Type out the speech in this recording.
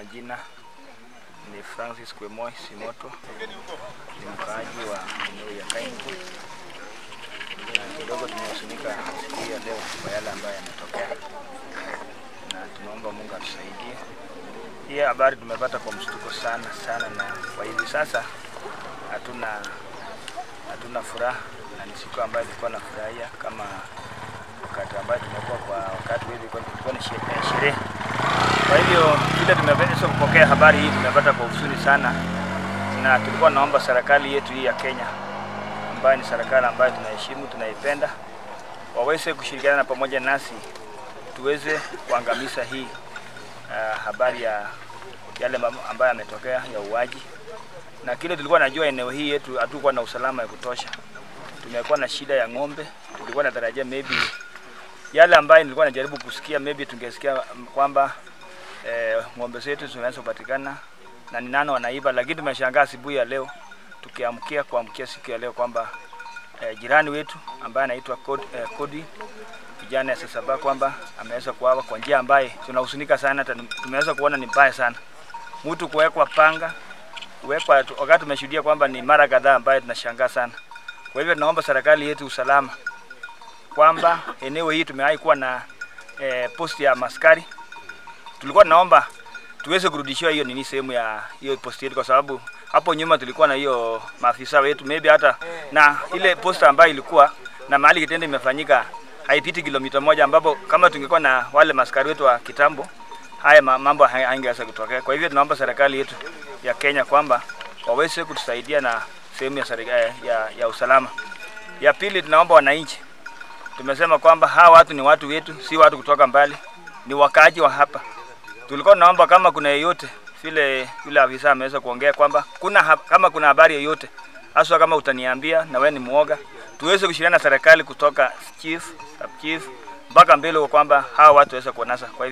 majina ni Francis Kwemoi Simoto, ni mkaaji wa eneo ya Kaingu. Kidogo tumehuzunika siku ya leo kwa yale ambayo yametokea, na tunaomba Mungu atusaidie. Hii habari tumepata kwa mshtuko sana, na kwa hivi sasa hatuna furaha, na ni siku ambayo tulikuwa na furahia kama wakati ambayo tumekuwa kwa wakati hivi tulikuwa na sherehe. Kwa hivyo kile tumepata kupokea habari hii tumepata kwa huzuni sana, na tulikuwa naomba serikali yetu hii ya Kenya, ambayo ni serikali ambayo tunaheshimu, tunaipenda, waweze kushirikiana pamoja nasi tuweze kuangamiza hii habari ya yale ambayo yametokea ya uaji. Na kile tulikuwa najua eneo hii yetu hatukuwa na usalama ya kutosha. Tumekuwa na shida ya ng'ombe. Tulikuwa natarajia maybe yale ambayo nilikuwa najaribu kusikia, maybe tungesikia kwamba ng'ombe zetu zinaweza kupatikana na ni nani wanaiba, lakini tumeshangaa asubuhi ya leo kuamkia siku ya leo kwamba jirani wetu ambaye anaitwa Kodi kijana sasa kwamba ameweza kuawa kwa njia ambaye tunahuzunika sana. Tumeweza kuona ni mbaya sana, mtu kuwekwa panga, wakati tumeshuhudia kwamba ni mara kadhaa ambaye tunashangaa sana. Kwa hivyo tunaomba serikali yetu usalama kwamba eneo hii tumewahi kuwa na posti ya maskari. Tulikuwa naomba tuweze kurudishiwa hiyo sehemu ya hiyo posti yetu, kwa sababu hapo nyuma tulikuwa na hiyo maafisa wetu, maybe hata na ile posta ambayo ilikuwa na mahali kitendo imefanyika haipiti kilomita moja, ambapo kama tungekuwa na wale maskari wetu wa kitambo haya mambo haingeweza kutokea. Kwa hivyo tunaomba serikali yetu ya Kenya kwamba waweze kutusaidia na sehemu ya serikali ya usalama. Ya pili, tunaomba wananchi, tumesema kwamba hawa watu ni watu wetu, si watu kutoka mbali, ni wakaaji wa hapa. Tulikuwa naomba kama kuna yeyote vile yule afisa ameweza kuongea kwamba kama kuna habari yoyote, hasa kama utaniambia na wewe ni muoga, tuweze kushirikiana na serikali kutoka chief, sub chief mpaka mbele, kwamba hawa watu waweze kuonasa. Kwa